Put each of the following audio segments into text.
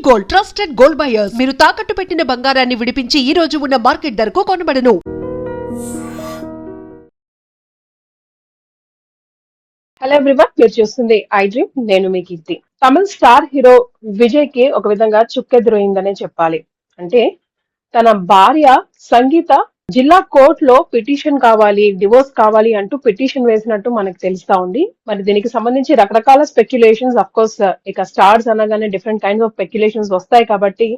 Gold, trusted gold buyers. మీరు తాకట్టు పెట్టిన బంగారాన్ని విడిపించి ఈ రోజు ఉన్న మార్కెట్ ధరకు కొనబడను. హలో ఎవ్రీవన్, మీరు చూస్తుంది ఐ డ్రీమ్. నేను మీ కీర్తి. తమిళ స్టార్ హీరో విజయ్ కి ఒక విధంగా చుక్కెదురైందనే చెప్పాలి. అంటే తన భార్య సంగీత జిల్లా కోర్టులో పిటిషన్ కావాలి, డివోర్స్ కావాలి అంటూ పిటిషన్ వేసినట్టు మనకు తెలుస్తా ఉంది. మరి దీనికి సంబంధించి రకరకాల స్పెక్యులేషన్స్, అఫ్ కోర్స్ ఇక స్టార్స్ అనగానే డిఫరెంట్ కైండ్స్ ఆఫ్ స్పెక్యులేషన్స్ వస్తాయి కాబట్టి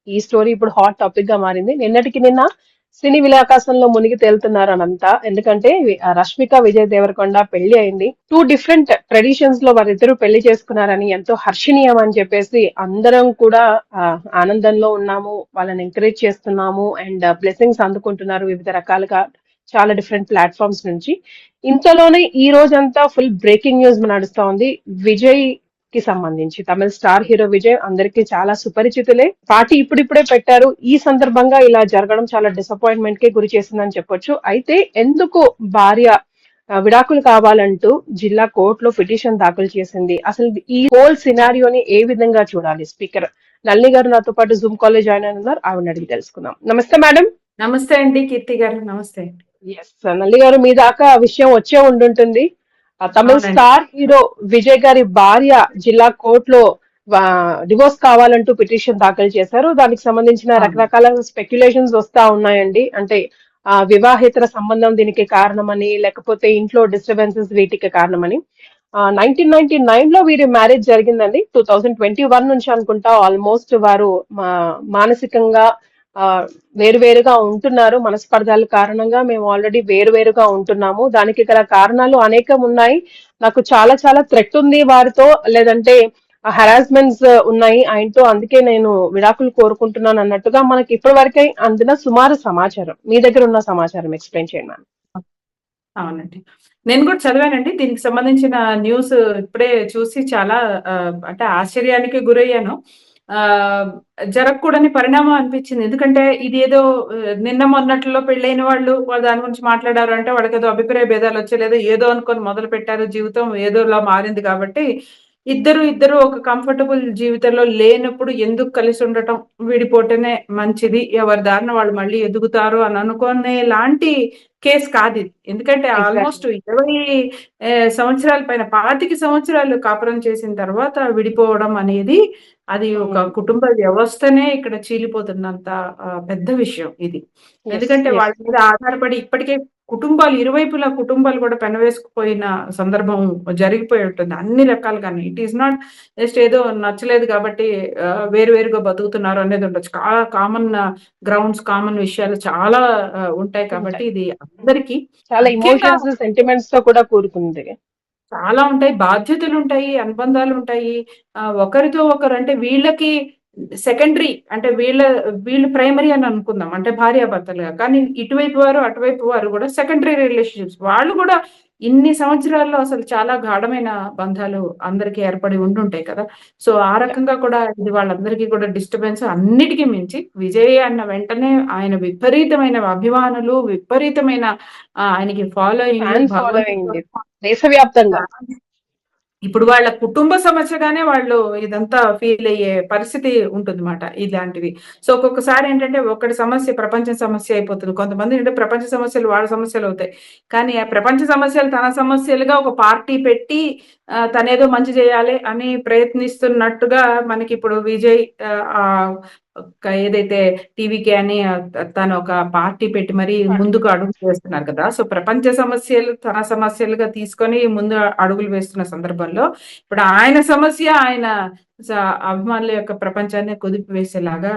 ఈ స్టోరీ ఇప్పుడు హాట్ టాపిక్ గా మారింది. నిన్నటికి నిన్న సినీ విలాకాశంలో మునిగి తేలుతున్నారు అనంతా. ఎందుకంటే రష్మిక విజయ్ దేవరకొండ పెళ్లి అయింది. 2 డిఫరెంట్ ట్రెడిషన్స్ లో వారిద్దరూ పెళ్లి చేసుకున్నారని ఎంతో హర్షణీయం అని చెప్పేసి అందరం కూడా ఆనందంలో ఉన్నాము, వాళ్ళని ఎంకరేజ్ చేస్తున్నాము అండ్ బ్లెస్సింగ్స్ అందుకుంటున్నారు వివిధ రకాలుగా చాలా డిఫరెంట్ ప్లాట్ఫామ్స్ నుంచి. ఇంతలోనే ఈ రోజంతా ఫుల్ బ్రేకింగ్ న్యూస్ నడుస్తా ఉంది. విజయ్ కి సంబంధించి తమిళ స్టార్ హీరో విజయ్ అందరికీ చాలా సుపరిచితులే. పార్టీ ఇప్పుడిప్పుడే పెట్టారు. ఈ సందర్భంగా ఇలా జరగడం చాలా డిసప్పాయింట్మెంట్ కి గురి చేసిందని చెప్పొచ్చు. అయితే ఎందుకు భార్య విడాకులు కావాలంటూ జిల్లా కోర్టులో పిటిషన్ దాఖలు చేసింది, అసలు ఈ హోల్ సినారియోని ఏ విధంగా చూడాలి? స్పీకర్ నళిని గారు నాతో పాటు జూమ్ కాలేజ్ జాయిన్ అయినారు, ఆవిడ అడిగి తెలుసుకుందాం. నమస్తే మేడం. నమస్తే అండి కీర్తి గారు. నమస్తే. ఎస్, నళిని గారు మీ దాకా విషయం వచ్చే ఉండుంటుంది. తమిళ స్టార్ హీరో విజయ్ గారి భార్య జిల్లా కోర్టులో డివోర్స్ కావాలంటూ పిటిషన్ దాఖలు చేశారు. దానికి సంబంధించిన రకరకాల స్పెక్యులేషన్స్ వస్తా ఉన్నాయండి. అంటే వివాహేతర సంబంధం దీనికి కారణమని, లేకపోతే ఇంట్లో డిస్టర్బెన్సెస్ వీటికి కారణమని. 1999 లో వీరి మ్యారేజ్ జరిగిందండి. 2021 నుంచి అనుకుంటా ఆల్మోస్ట్ వారు మానసికంగా వేరువేరుగా ఉంటున్నారు. మనస్పర్ధాల కారణంగా మేము ఆల్రెడీ వేరువేరుగా ఉంటున్నాము. దానికి గల కారణాలు అనేకం ఉన్నాయి. నాకు చాలా చాలా థ్రెట్ ఉంది వారితో, లేదంటే హెరాస్మెంట్స్ ఉన్నాయి ఆయనతో, అందుకే నేను విడాకులు కోరుకుంటున్నాను అన్నట్టుగా మనకి ఇప్పటి వరకే అందిన సుమారు సమాచారం. మీ దగ్గర ఉన్న సమాచారం ఎక్స్ప్లెయిన్ చేయండి మ్యామ్. అవునండి, నేను కూడా చదివానండి. దీనికి సంబంధించిన న్యూస్ ఇప్పుడే చూసి చాలా అంటే ఆశ్చర్యానికి గురయ్యాను. జరగకూడని పరిణామం అనిపించింది. ఎందుకంటే ఇది ఏదో నిన్న మొన్నట్లో పెళ్ళైన వాళ్ళు దాని గురించి మాట్లాడారు అంటే వాళ్ళకి ఏదో అభిప్రాయ భేదాలు వచ్చేలేదో ఏదో అనుకొని మొదలు పెట్టారు. జీవితం ఏదోలా మారింది కాబట్టి ఇద్దరు ఒక కంఫర్టబుల్ జీవితంలో లేనప్పుడు ఎందుకు కలిసి ఉండటం, విడిపోతేనే మంచిది, ఎవరి దారిన వాళ్ళు మళ్ళీ ఎదుగుతారు అని అనుకునే లాంటి కేసు కాదు ఇది. ఎందుకంటే ఆల్మోస్ట్ 20 సంవత్సరాల పైన 25 సంవత్సరాలు కాపురం చేసిన తర్వాత విడిపోవడం అనేది అది ఒక కుటుంబ వ్యవస్థనే ఇక్కడ చీలిపోతున్నంత పెద్ద విషయం ఇది. ఎందుకంటే వాళ్ళ మీద ఆధారపడి ఇప్పటికే కుటుంబాలు, ఇరువైపుల కుటుంబాలు కూడా పెనవేసుకుపోయిన సందర్భం జరిగిపోయి ఉంటుంది అన్ని రకాలుగానే. ఇట్ ఈస్ నాట్ జస్ట్ ఏదో నచ్చలేదు కాబట్టి వేరువేరుగా బతుకుతున్నారు అనేది ఉండొచ్చు. కామన్ గ్రౌండ్స్, కామన్ విషయాలు చాలా ఉంటాయి కాబట్టి ఇది అందరికి చాలా ఎమోషన్స్, సెంటిమెంట్స్ తో కూడా కూడుకుంది. చాలా ఉంటాయి, బాధ్యతలు ఉంటాయి, అనుబంధాలు ఉంటాయి. ఒకరితో ఒకరు అంటే వీళ్ళకి సెకండరీ, అంటే వీళ్ళు ప్రైమరీ అని అనుకుందాం, అంటే భార్యాభర్తలుగా. కానీ ఇటువైపు వారు అటువైపు వారు కూడా సెకండరీ రిలేషన్షిప్స్. వాళ్ళు కూడా ఇన్ని సంవత్సరాల్లో అసలు చాలా గాఢమైన బంధాలు అందరికీ ఏర్పడి ఉండుంటాయి కదా. సో ఆ రకంగా కూడా ఇది వాళ్ళందరికీ కూడా డిస్టర్బెన్స్. అన్నిటికీ మించి విజయ్ అన్న వెంటనే ఆయన విపరీతమైన అభిమానులు, విపరీతమైన ఆయనకి ఫాలోయింగ్ దేశవ్యాప్తంగా. ఇప్పుడు వాళ్ళ కుటుంబ సమస్యగానే వాళ్ళు ఇదంతా ఫీల్ అయ్యే పరిస్థితి ఉంటుంది మాట ఇలాంటివి. సో ఒక్కొక్కసారి ఏంటంటే ఒకటి సమస్య ప్రపంచ సమస్య అయిపోతుంది. కొంతమంది అంటే ప్రపంచ సమస్యలు వాళ్ళ సమస్యలు అవుతాయి. కానీ ఆ ప్రపంచ సమస్యలు తన సమస్యలుగా ఒక పార్టీ పెట్టి తనేదో మంచి చేయాలి అని ప్రయత్నిస్తున్నట్టుగా మనకి ఇప్పుడు విజయ్ ఏదైతే టీవీకి అని తను ఒక పార్టీ పెట్టి మరి ముందుకు అడుగులు వేస్తున్నారు కదా. సో ప్రపంచ సమస్యలు తన సమస్యలుగా తీసుకొని ముందు అడుగులు వేస్తున్న సందర్భంలో ఇప్పుడు ఆయన సమస్య ఆయన అభిమానుల యొక్క ప్రపంచాన్ని కుదిపి వేసేలాగా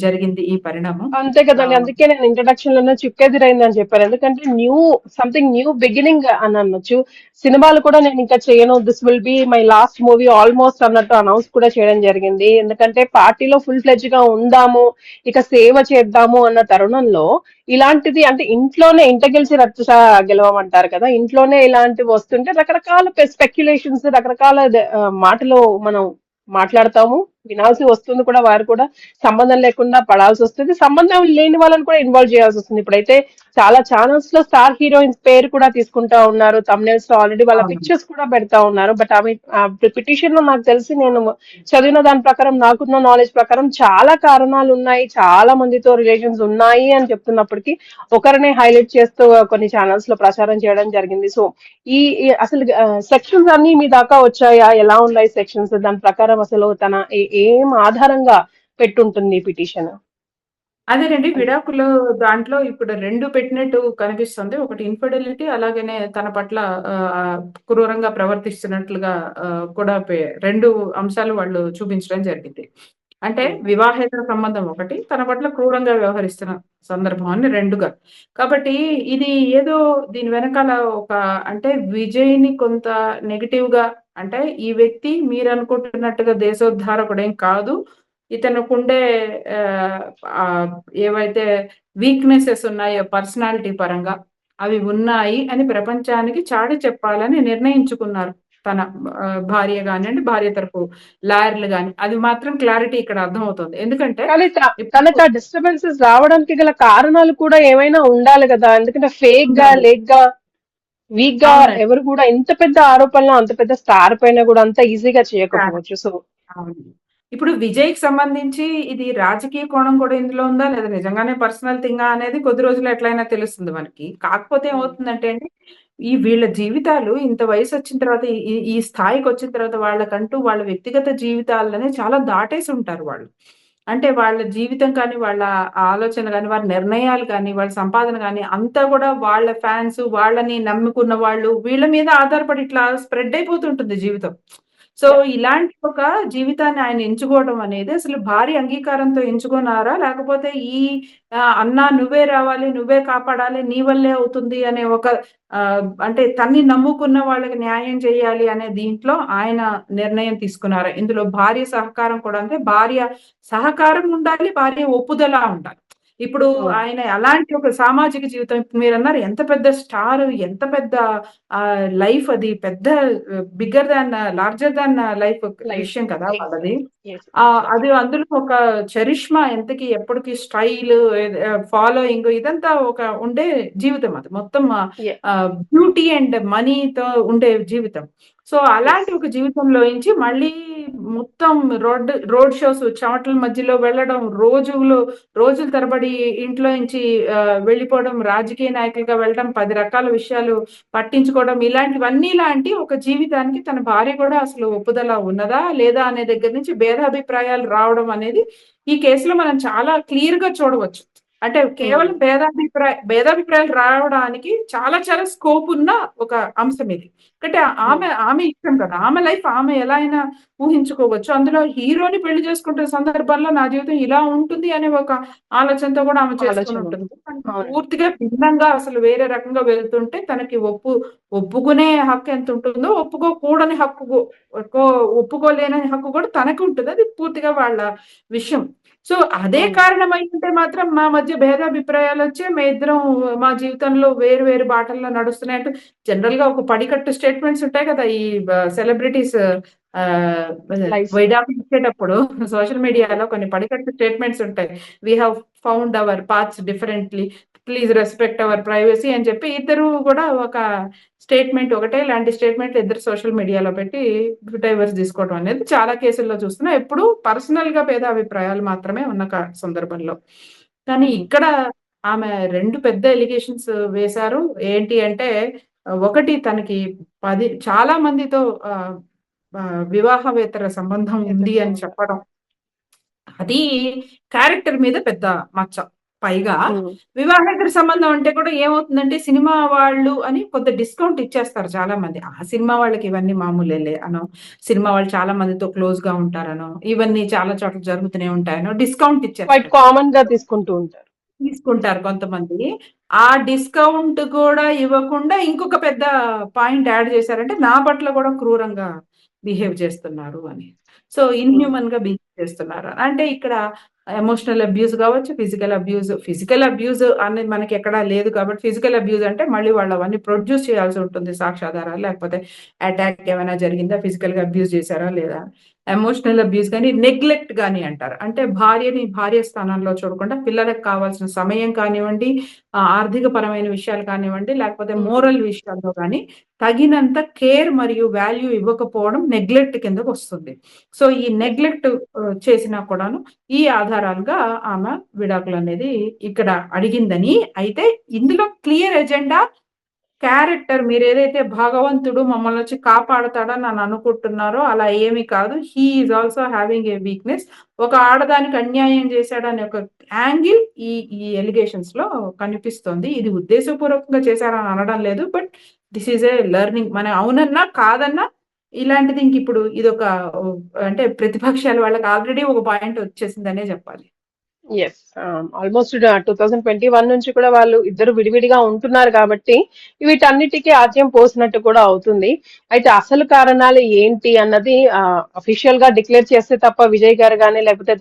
జరిగింది ఈ పరిణామం. అంతే కదండి, అందుకే నేను ఇంట్రడక్షన్ లోనే చిక్కెదిరైంది అని చెప్పాను. ఎందుకంటే సంథింగ్ న్యూ బిగినింగ్ అని అనొచ్చు. సినిమాలు కూడా నేను ఇంకా చేయను, this will be my last movie almost అన్నట్టు అనౌన్స్ కూడా చేయడం జరిగింది. ఎందుకంటే పార్టీలో ఫుల్ ఫ్లెడ్జ్ గా ఉందాము, ఇక సేవ చేద్దాము అన్న తరుణంలో ఇలాంటిది, అంటే ఇంట్లోనే ఇంట గెలిచి రచ్చ గెలవమంటారు కదా, ఇంట్లోనే ఇలాంటివి వస్తుంటే రకరకాల స్పెక్యులేషన్స్, రకరకాల మాటలు మనం మాట్లాడతాము, వినాల్సి వస్తుంది కూడా. వారు కూడా సంబంధం లేకుండా పడాల్సి వస్తుంది. సంబంధం లేని వాళ్ళని కూడా ఇన్వాల్వ్ చేయాల్సి వస్తుంది. ఇప్పుడైతే చాలా ఛానల్స్ లో స్టార్ హీరోయిన్స్ పేరు కూడా తీసుకుంటా ఉన్నారు. thumbnails లో ఆల్రెడీ వాళ్ళ అవును. పిక్చర్స్ కూడా పెడతా ఉన్నారు. బట్ ఆమె పిటిషన్ లో నాకు తెలిసి, నేను చదివిన దాని ప్రకారం, నాకున్న నాలెడ్జ్ ప్రకారం చాలా కారణాలు ఉన్నాయి, చాలా మందితో రిలేషన్స్ ఉన్నాయి అని చెప్తున్నప్పటికీ ఒకరినే హైలైట్ చేస్తూ కొన్ని ఛానల్స్ లో ప్రచారం చేయడం జరిగింది. సో అసలు సెక్షన్స్ అన్ని మీ దాకా వచ్చాయా? ఎలా ఉన్నాయి సెక్షన్స్? దాని ప్రకారం అసలు తన ఏం ఆధారంగా పెట్టుంటుంది పిటిషన్? అదేనండి. విడాకులు దాంట్లో ఇప్పుడు 2 పెట్టినట్టు కనిపిస్తుంది. ఒకటి ఇన్ఫిడెలిటీ, అలాగనే తన పట్ల క్రూరంగా ప్రవర్తిస్తున్నట్లుగా కూడా 2 అంశాలు వాళ్ళు చూపించడం జరిగింది. అంటే వివాహేతర సంబంధం ఒకటి, తన పట్ల క్రూరంగా వ్యవహరిస్తున్న సందర్భం అని 2గా. కాబట్టి ఇది ఏదో దీని వెనకాల ఒక, అంటే విజయ్‌ని కొంత నెగెటివ్‌గా, అంటే ఈ వ్యక్తి మీరనుకుంటున్నట్టుగా దేశోద్ధారకుడేం కాదు. ఇతనుకుండే ఆహ్, ఆహ్, ఏవైతే వీక్‌నెసెస్ ఉన్నాయో పర్సనాలిటీ పరంగా, అవి ఉన్నాయి అని ప్రపంచానికి చాటి చెప్పాలని నిర్ణయించుకున్నారు. తన భార్య గానియండి, భార్య తరపు లాయర్‌లు గాని. అది మాత్రం క్లారిటీ ఇక్కడ అర్థమవుతుంది. ఎందుకంటే కానీ ఇప్పుడు తనకు ఆ డిస్టర్బెన్సెస్ రావడానికి గల కారణాలు కూడా ఏమైనా ఉండాలి కదా? ఎందుకంటే ఫేక్ గా, ఉండాలి. లేక్ గా, వీక్ గా అవునండి. ఎవరు కూడా ఇంత పెద్ద ఆరోపణలు అంత పెద్ద స్టార్ పైన కూడా అంత ఈజీగా చాలా. చేయకపోవచ్చు. సో అవును. ఇప్పుడు విజయ్‌కి సంబంధించి ఇది రాజకీయ కోణం కూడా ఇందులో ఉందా? లేదా నిజంగానే పర్సనల్ థింగా అనేది కొద్ది రోజుల్లో ఎట్లైనా తెలుస్తుంది మనకి. కాకపోతే ఏమవుతుందంటే అండి, ఈ వీళ్ళ జీవితాలు ఇంత వయసొచ్చిన తర్వాత, ఈ ఈ ఈ స్థాయికొచ్చిన తర్వాత వాళ్ళకంటూ వాళ్ళ వ్యక్తిగత జీవితాలని చాలా దాటేసుంటారు వాళ్ళు. అంటే వాళ్ళ జీవితం కానీ, వాళ్ళ ఆలోచన గాని, వారి నిర్ణయాలు కానీ, వాళ్ళ సంపాదన గాని అంతా గూడా వాళ్ళ ఫ్యాన్స్, వాళ్ళని నమ్ముకున్న వాళ్ళు, వీళ్ళ మీద ఆధారపడి ఇట్లా స్ప్రెడ్ అయిపోతుంటుంది జీవితం. సో, ఇలాంటి ఒక జీవితాన్ని ఆయన ఎంచుకోవడం అనేది అసలు భార్య అంగీకారంతో ఎంచుకున్నారా? లేకపోతే ఈ "అన్నా నువ్వే రావాలి, నువ్వే కాపాడాలి, నీ వల్లే అవుతుంది" అనే ఒక అంటే తన్ని నమ్ముకున్న వాళ్ళకి న్యాయం చేయాలి అనే దీంట్లో ఆయన నిర్ణయం తీసుకున్నారా? ఇందులో భార్య సహకారం కూడా, అంటే భార్య సహకారం ఉండాలి, భార్య ఒప్పుదల ఉండాలి. ఇప్పుడు ఆయన అలాంటి ఒక సామాజిక జీవితం, ఇప్పుడు మీరన్నారు ఎంత పెద్ద స్టార్, ఎంత పెద్ద లైఫ్ అది, పెద్ద bigger than larger than life life విషయం కదా వాళ్ళది. అది ఎగ్జాక్ట్లీ. అందులో ఒక చరిష్మా, ఎంతకి ఎప్పటికి స్టైల్, ఫాలోయింగ్, ఇదంతా ఒక ఉండే జీవితం అది. మొత్తం బ్యూటీ అండ్ మనీతో ఉండే జీవితం. సో, అలాంటి ఒక జీవితంలోంచి మళ్ళీ మొత్తం రోడ్ షోస్, చెమటల మధ్యలో వెళ్ళడం, రోజుల తరబడి ఇంట్లో నుంచి వెళ్ళిపోవడం, రాజకీయ నాయకులుగా వెళ్ళడం, 10 రకాల విషయాలు పట్టించుకోవడం, ఇలాంటివన్నీ లాంటి ఒక జీవితానికి తన భార్య కూడా అసలు ఒప్పుదల ఉన్నదా? లేదా? అనే దగ్గర నుంచి భేదాభిప్రాయాలు రావడం అనేది ఈ కేసులో మనం చాలా క్లియర్‌గా చూడవచ్చు. అంటే కేవలం భేదాభిప్రాయాలు రావడానికి చాలా చాలా స్కోప్ ఉన్న ఒక అంశం ఇది. అంటే ఆమె ఇష్టం కదా! ఆమె లైఫ్ ఆమె ఎలా అయినా ఊహించుకోవచ్చు. అందులో హీరోని పెళ్లి చేసుకుంటున్న సందర్భంలో నా జీవితం ఇలా ఉంటుంది అనే ఒక ఆలోచనతో కూడా ఆమె చేసుకొని ఆలోచన ఉంటుంది. ఉంటుంది. తనకి అవునండి. పూర్తిగా భిన్నంగా అసలు వేరే రకంగా వెళ్తుంటే తనకి ఒప్పుకునే హక్కు ఎంతుంటుందో, ఒప్పుకోకూడని హక్కు ఒప్పుకోలేని హక్కు కూడా తనకి ఉంటది. అది పూర్తిగా వాళ్ళ విషయం. సో, అదే కారణమైయుంటే మాత్రం మా మధ్య భేదాభిప్రాయాలొచ్చి మేమిద్దరం మా జీవితంలో వేరు వేరు బాటల్లో నడుస్తున్నాయంటూ జనరల్‌గా ఒక పడికట్టు స్టేట్మెంట్స్ ఉంటాయి కదా! ఈ సెలబ్రిటీస్ ఆహ్, లైఫ్ లో. విడాకులు ఇచ్చేటప్పుడు సోషల్ మీడియాలో కొన్ని పడికట్టు స్టేట్మెంట్స్ ఉంటాయి. We have found our paths differently. Please respect our privacy అని చెప్పి ఇద్దరు గూడా ఒక స్టేట్మెంట్, ఒకటే లాంటి స్టేట్మెంట్‌లు ఇద్దరు సోషల్ మీడియాలో పెట్టి డైవోర్స్ తీసుకోవడం అనేది చాలా కేసుల్లో చూస్తున్నాం. ఎప్పుడూ పర్సనల్‌గా భేదాభిప్రాయాలు మాత్రమే ఉన్న సందర్భంలో. కానీ ఇక్కడ ఆమె 2 పెద్ద ఎలిగేషన్స్ వేశారు. ఏంటి అంటే, ఒకటి తనకి చాలా మందితో ఆహ్, వివాహవేతర సంబంధం ఉంది అని చెప్పడం. అది క్యారెక్టర్ మీద పెద్ద మచ్చ. పైగా వివాహేతర సంబంధం అంటే కూడా ఏమవుతుందంటే, సినిమా వాళ్ళు అని కొంత డిస్కౌంట్ ఇచ్చేస్తారు చాలా మంది. ఆ సినిమా వాళ్ళకి ఇవన్నీ మామూలేలే అనో, సినిమా వాళ్ళు చాలా మందితో క్లోజ్‌గా ఉంటారనో, ఇవన్నీ చాలా చోట్ల జరుగుతూనే ఉంటాయనో డిస్కౌంట్ క్వైట్ ఇచ్చేస్తారు. కామన్ గా తీసుకుంటూ ఉంటారు. తీసుకుంటారు కొంతమంది. ఆ డిస్కౌంట్ కూడా ఇవ్వకుండా ఇంకొక పెద్ద పాయింట్ యాడ్ చేశారంటే, నా పట్ల కూడా క్రూరంగా బిహేవ్ చేస్తున్నారు అని. సో, ఇన్‌హ్యూమన్‌గా బిహేవ్ చేస్తున్నారు. అంటే ఇక్కడ ఎమోషనల్ అబ్యూజ్ కావచ్చు, ఫిజికల్ అబ్యూజ్ అనేది మనకెక్కడా లేదు కాబట్టి, ఫిజికల్ అబ్యూజ్ అంటే మళ్ళీ వాళ్ళు అవన్నీ ప్రొడ్యూస్ చేయాల్సి ఉంటుంది సాక్ష్యాధారాలు. లేకపోతే అటాక్ ఏమైనా జరిగిందా? ఫిజికల్‌గా అబ్యూజ్ చేశారా లేదా? ఎమోషనల్ అబ్యూస్ గాని, నెగ్లెక్ట్ గాని అంటారు. అంటే భార్యని భార్య స్థానంలో చూడకుండా పిల్లలకు కావాల్సిన సమయం కానివ్వండి, ఆర్థిక పరమైన విషయాలు కానివ్వండి, లేకపోతే హ్మ్. మోరల్ విషయాల్లో గాని తగినంత కేర్ మరియు వాల్యూ ఇవ్వకపోవడం నెగ్లెక్ట్ కిందకొస్తుంది. సో, ఈ యెస్. నెగ్లెక్ట్ చేసినా కూడాను ఈ ఆధారాలుగా ఆమె విడాకులనేది ఇక్కడ అడిగిందని, అయితే ఇందులో క్లియర్ ఎజెండా క్యారెక్టర్ మీరేదైతే భగవంతుడు మమ్మల్నొచ్చి కాపాడతాడని అనుకుంటున్నారో అలా ఏమి కాదు. He is also having A weakness. ఒక ఆడదానికి అన్యాయం చేశాడనే ఒక యాంగిల్ ఈ ఈ ఎలిగేషన్స్‌లో కనిపిస్తోంది. ఇది ఉద్దేశపూర్వకంగా చేశారని అనడం లేదు. But this is a learning. మనం అవునన్నా, కాదన్నా ఇలాంటిది ఇంకిప్పుడు ఇదొక అంటే ప్రతిపక్షాల వాళ్ళకి ఆల్రెడీ ఒక పాయింట్ వచ్చేసిందనే చెప్పాలి. యెస్. ఆల్‌మోస్ట్ 2021 నుంచి కూడా వాళ్ళు ఇద్దరు విడివిడిగా ఉంటున్నారు కాబట్టి, వీటన్నిటికి ఆజ్యం పోసినట్టు కూడా అవుతుంది. అయితే అసలు కారణాలు ఏంటి అన్నది అఫీషియల్‌గా డిక్లేర్ చేస్తే తప్ప విజయ్ గారు గాని, లేకపోతే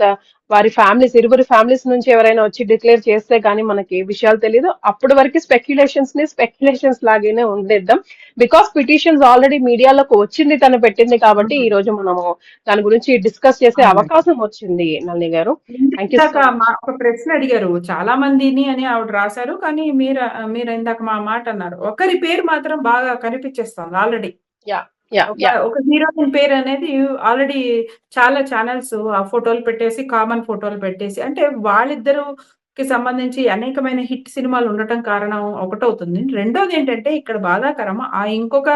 వారి ఫ్యామిలీస్ ఇరువురి ఫ్యామిలీస్ నుంచి ఎవరైనా వచ్చి డిక్లేర్ చేస్తే గాని మనకి ఏ విషయాలు తెలీదు. అప్పటి వరకు స్పెక్యులేషన్స్ లాగానే ఉండేద్దాం. బికాస్ పిటిషన్స్ ఆల్రెడీ మీడియాలోకి వచ్చింది తను పెట్టింది కాబట్టి, ఈ రోజు మనము దాని గురించి డిస్కస్ చేసే అవునండి. అవకాశం వచ్చింది నళిని గారు. థ్యాంక్ యూ ఇందాక సో మచ్. ఒక ప్రశ్న అడిగారు. చాలా మందిని అని ఆవిడ రాసారు. కానీ మీరు ఇందాక మా మాట అన్నారు. ఒకరి పేరు మాత్రం బాగా కనిపించేస్తోంది ఆల్రెడీ. యాహ్! యాహ్! ఒక యాహ్! ఒక హీరోయిన్ పేరనేది ఆల్రెడీ చాలా ఛానెల్స్ ఆ ఫోటోలు పెట్టేసి, కామన్ ఫోటోలు పెట్టేసి అంటే వాళ్ళిద్దరుకి సంబంధించి అనేకమైన హిట్ సినిమాలు ఉండటం కారణం ఒకటవుతుంది. రెండోదేంటంటే ఇక్కడ బాధాకరం ఇంకొక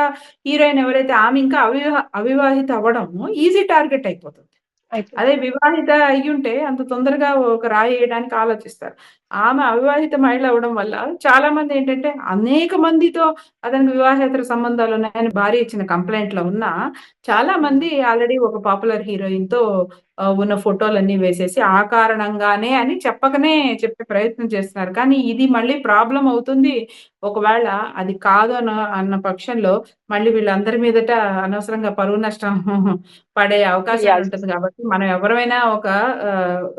హీరోయిన్ ఎవరైతే ఆమె ఇంకా అవివాహిత అవ్వడం ఈజీ టార్గెట్ అయిపోతుంది. అదే అయిపోతుంది. వివాహిత అయ్యుంటే అంత తొందరగా ఒక రాయేయడానికి ఆలోచిస్తారు. ఆమె అవివాహిత మహిళ అవ్వడం వల్ల చాలా మందేంటంటే అనేక మందితో అతనికి వివాహేతర సంబంధాలున్నాయని భార్య ఇచ్చిన కంప్లెయింట్‌లో ఉన్నా, చాలా హ్మ్. మంది ఆల్రెడీ ఒక పాపులర్ హీరోయిన్‌తో ఉన్న ఫోటోలన్నీ వేసేసి ఆ కారణంగానే అని చెప్పకనే చెప్పే ప్రయత్నం చేస్తున్నారు. కానీ ఇది మళ్ళీ ప్రాబ్లమ్ అవుతుంది. ఒకవేళ అది కాదు అన్న పక్షంలో మళ్ళీ వీళ్ళందరి మీదట అనవసరంగా పరువు నష్టం పడే చేయాల్సి అవకాశాలుంటది వస్తుంది. గాబట్టి, మనం ఎవరమైనా ఒక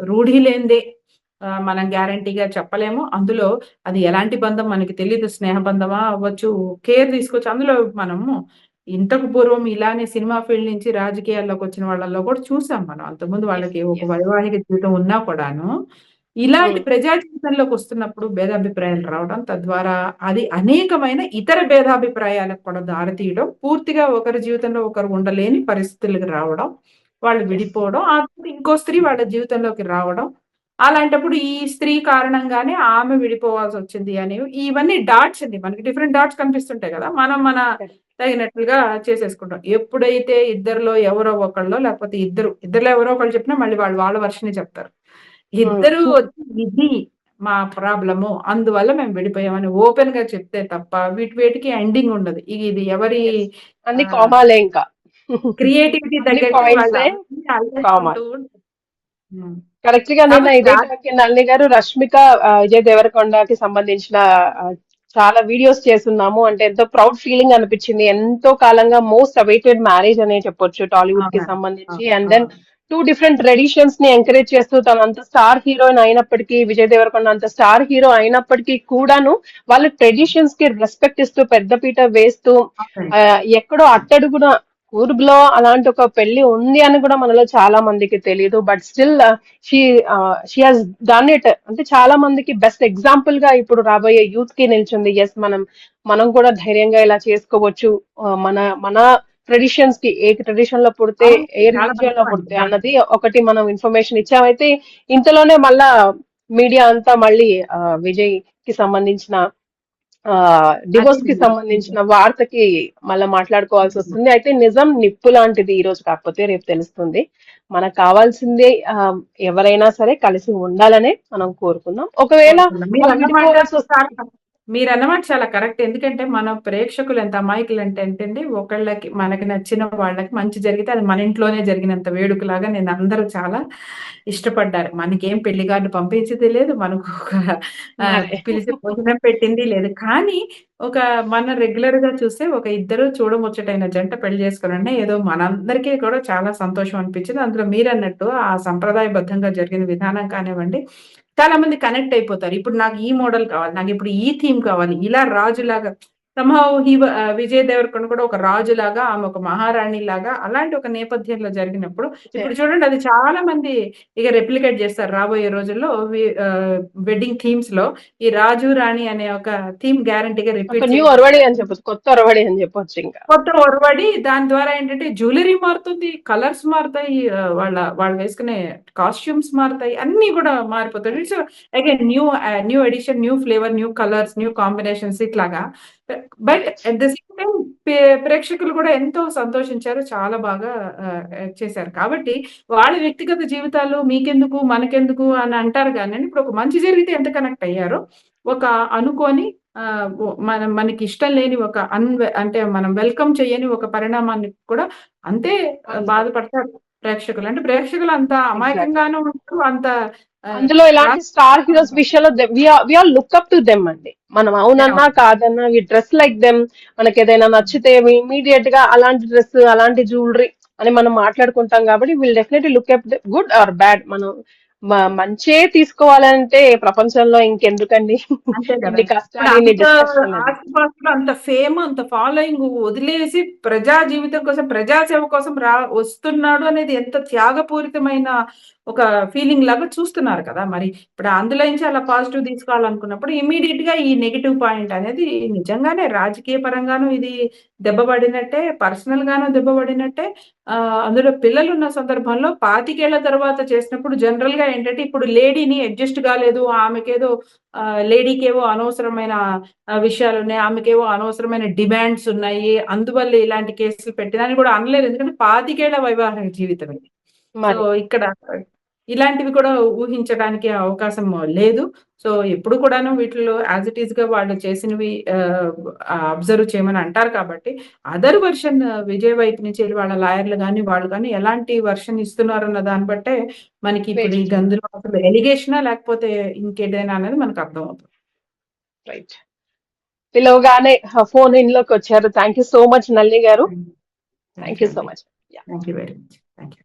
రూఢి లేనిదే మనం గ్యారంటీగా చెప్పలేము. అందులో అది ఎలాంటి బంధం మనకి తెలీదు. స్నేహ బంధమా అవ్వచ్చు, కేర్ తీసుకోవచ్చు. అందులో మనము ఇంతకు పూర్వం ఇలానే సినిమా ఫీల్డ్ నుంచి రాజకీయాల్లోకొచ్చిన వాళ్ళలో కూడా చూసాం మనం. అంతకుముందు యెస్. వాళ్ళకి ఒక యెస్. వైవాహిక జీవితం ఉన్నా కూడాను, ఇలాంటి హ్మ్. ప్రజా జీవితంలోకొస్తున్నప్పుడు భేదాభిప్రాయాలు రావడం, తద్వారా అది అనేకమైన ఇతర భేదాభిప్రాయాలకు కూడా దారితీయడం, పూర్తిగా ఒకరి జీవితంలో ఒకరు ఉండలేని పరిస్థితులకు రావడం, వాళ్ళు యెస్. విడిపోవడం, ఆ తర్వాత ఇంకో స్త్రీ వాళ్ళ జీవితంలోకి రావడం. అలాంటప్పుడు ఈ స్త్రీ కారణంగానే ఆమె విడిపోవాల్సొచ్చింది అనేవి ఇవన్నీ డాట్స్ అండి. మనకి డిఫరెంట్ డాట్స్ కనిపిస్తుంటాయి గదా! మనం కరెక్ట్. తగినట్లుగా చేసేసుకుంటాం. ఎప్పుడైతే ఇద్దరిలో ఎవరో ఒకళ్ళో లేకపోతే ఇద్దరిలో ఎవరో ఒకళ్ళు చెప్పినా మళ్ళీ వాళ్ళు వాళ్ళ వెర్షనే చెప్తారు. ఇద్దరు హ్మ్. వచ్చి ఇది మా ప్రాబ్లము. అందువల్ల మేము విడిపోయామని ఓపెన్‌గా చెప్తే తప్ప వేటికి ఎండింగ్ ఉండదు. ఇది ఎవరి యెస్. అన్ని ఆహ్, కామాలే ఇంకా. క్రియేటివిటీ అన్ని తగ్గట్టు వాళ్ళు పాయింట్సే అవన్నీ అల్లేసుకుంటూ కామాలు. ఉంటారు. హ్మ్. కరెక్ట్ గా నిన్న కాబట్టి ఇదే టాక్ నళిని గారు రష్మిక విజయ్ దేవరకొండకి సంబంధించిన ఆ, చాలా వీడియోస్ చేస్తున్నాము అంటే ఎంతో ప్రౌడ్ ఫీలింగ్ అనిపించింది ఎంతో కాలంగా మోస్ట్ అవైటెడ్ మ్యారేజ్ అనే చెప్పొచ్చు టాలీవుడ్ కి అవునండి. సంబంధించి అవును. అండ్ దెన్ అవును. టూ డిఫరెంట్ ట్రెడిషన్స్ ని ఎంకరేజ్ చేస్తూ తను అంత స్టార్ హీరోయిన్ అయినప్పటికీ విజయ్ దేవరకొండ అంత స్టార్ హీరో అయినప్పటికీ కూడాను వాళ్ళ ట్రెడిషన్స్ కి రెస్పెక్ట్ ఇస్తూ పెద్దపీట వేస్తూ అవునండి. ఆ, ఎక్కడో అట్టడుగున కూర్గ్లో అలాంటి ఒక పెళ్లి ఉంది అని కూడా మనలో చాలా మందికి తెలియదు but still she she has done it అంటే చాలా మందికి బెస్ట్ ఎగ్జాంపుల్ గా ఇప్పుడు రాబోయే యూత్ కి నిల్చుంది ఎస్ మనం కూడా ధైర్యంగా ఇలా చేసుకోవచ్చు మన మన ట్రెడిషన్స్ కి ఏ ట్రెడిషన్ లో పుడితే అవును. ఏ చాలా రిలీజియన్ మంచి లో పాయింట్. పుడితే అన్నది ఒకటి మనం ఇన్ఫర్మేషన్ ఇచ్చామైతే ఇంతలోనే మళ్ళా మీడియా అంతా మళ్ళీ విజయ్ కి సంబంధించిన డివోర్స్ కి అదేనండి. సంబంధించిన వార్తకి మళ్ళీ మాట్లాడుకోవాల్సి వస్తుంది అయితే నిజం నిప్పు లాంటిది ఈ రోజు కాకపోతే రేపు తెలుస్తుంది మనకు కావాల్సిందే ఎవరైనా సరే కలిసి ఉండాలనే మనం కోరుకుందాం ఒకవేళ కోరుకున్నాం. వాళ్ళు మీరన్నమాట విడిపోవాల్సి చాలా వస్తే మీరన్నమాట చాలా కరెక్ట్. ఎందుకంటే మన ప్రేక్షకులు ఎంత అమాయకులంటే అండి ఒకళ్ళకి మనకి నచ్చిన వాళ్ళకి మంచి జరిగితే అది మన ఇంట్లోనే జరిగినంత వేడుకలాగా అందరూ చాలా ఇష్టపడ్డారు. మనకేం పెళ్లి కార్డ్ పంపించింది లేదు. మనకు ఒక అదే పిలిచి భోజనం పెట్టింది లేదు. కానీ ఒక మన రెగ్యులర్‌గా చూస్తే ఒక ఇద్దరు చూడముచ్చటైన జంట పెళ్లి చేసుకోవడంటే ఏదో మనందరికీ కూడా చాలా సంతోషం అనిపించింది. అందులో మీరన్నట్టు ఆ సంప్రదాయబద్ధంగా జరిగిన విధానం కానివ్వండి, చాలా మంది కనెక్ట్ అయిపోతారు. ఇప్పుడు నాకు ఈ మోడల్ కావాలి. నాకిప్పుడు ఈ థీమ్ కావాలి. ఇలా రాజులాగా సంహౌ విజయ్ దేవరకొండ కూడా ఒక రాజులాగా, ఆమె ఒక మహారాణి లాగా అలాంటి ఒక నేపథ్యంలో జరిగినప్పుడు ఇప్పుడు చూడండి అది చాలా మంది ఇక రెప్లికేట్ చేస్తారు రాబోయే రోజుల్లో వెడ్డింగ్ థీమ్స్ లో ఈ రాజు రాణి అనే ఒక థీమ్ గ్యారంటీగా ఒక రిపీట్ న్యూ ఒరవడి అని చెప్పొచ్చు, కొత్త ఒరవడి అని చెప్పొచ్చు. ఇంకా కొత్త ఒరవడి దాని ద్వారా ఏంటంటే జ్యువెలరీ మారుతుంది, కలర్స్ మారుతాయి, వాళ్ళు వేసుకునే కాస్ట్యూమ్స్ మారుతాయి, అన్ని కూడా మారిపోతాయి. It's again new edition, new flavour, new colours, new combinations ఇట్లాగా. But at the same time ప్రేక్షకులు కూడా ఎంతో సంతోషించారు, చాలా బాగా చేశారు. కాబట్టి వాళ్ళ వ్యక్తిగత జీవితాలు మీకెందుకు మనకెందుకు అని అంటారు కానీ ఇప్పుడు ఒక మంచి జరిగితే ఎంత కనెక్ట్ అయ్యారో ఒక అనుకోని మనకి ఇష్టం లేని ఒక అంటే మనం వెల్కమ్ చేయని ఒక పరిణామాన్ని కూడా అంతే బాధపడతారు ప్రేక్షకులు. అంటే ప్రేక్షకులు అంత అమాయకంగానూ ఉంటారు, అంత అందులో ఇలాంటి స్టార్ హీరోస్ విషయంలో we are look up to them అండి. మనం అవునన్నా కాదన్నా వి డ్రెస్ లైక్ దెమ్. మనకి ఏదైనా నచ్చితే ఇమీడియట్ గా అలాంటి డ్రెస్, అలాంటి జ్యువెలరీ అని మనం మాట్లాడుకుంటాం. కాబట్టి will definitely look up good or bad. మనం మంచే తీసుకోవాలంటే ప్రపంచంలో ఇంకెందుకండి అంతే కదా. ఇన్ని కష్టాలు, ఇన్ని డిస్కషన్. ఆస్తిపాస్తులు, అంత ఫేమ్, అంత ఫాలోయింగ్ వదిలేసి ప్రజా జీవితం కోసం, ప్రజాసేవ కోసం వస్తున్నాడు అనేది ఎంత త్యాగపూరితమైన ఒక ఫీలింగ్ లాగా చూస్తున్నారు కదా. మరి ఇప్పుడు అందులో నుంచి అలా పాజిటివ్ తీసుకోవాలనుకున్నప్పుడు ఇమీడియట్ గా ఈ నెగిటివ్ పాయింట్ అనేది నిజంగానే రాజకీయ పరంగాను ఇది దెబ్బపడినట్టే, పర్సనల్ గాను దెబ్బపడినట్టే. అందులో పిల్లలు ఉన్న సందర్భంలో 25 ఏళ్ల తర్వాత చేసినప్పుడు జనరల్ గా ఏంటంటే ఇప్పుడు లేడీని అడ్జస్ట్ కాలేదు, ఆమెకేదో లేడీకేవో అనవసరమైన విషయాలున్నాయి, ఆమెకేవో అనవసరమైన డిమాండ్స్ ఉన్నాయి, అందువల్ల ఇలాంటి కేసులు పెట్టినని కూడా అనలేదు. ఎందుకంటే 25 ఏళ్ల వైవాహిక జీవితం ఇది. సో ఇక్కడ ఇలాంటివి కూడా ఊహించడానికి అవకాశం లేదు. సో ఎప్పుడు కూడాను వీటిలో యాజ్ ఇట్ ఈస్ గా వాళ్ళు చేసినవి అబ్జర్వ్ చేయమని అంటారు. కాబట్టి అదర్ వర్షన్ విజయ్ వైపు నుంచి వాళ్ళ లాయర్లు కానీ వాళ్ళు కానీ ఎలాంటి వర్షన్ ఇస్తున్నారు అన్న దాన్ని బట్టే మనకి ఇప్పుడు ఈ గందులో అసలు ఎలిగేషనా లేకపోతే ఇంకేదైనా అనేది మనకు అర్థమవుతుంది. రైట్. పిలవగానే ఫోన్ ఇన్ లోకి వచ్చారు. Thank you so much Nalini గారు. Thank you so much. Thank you very much. Thank you.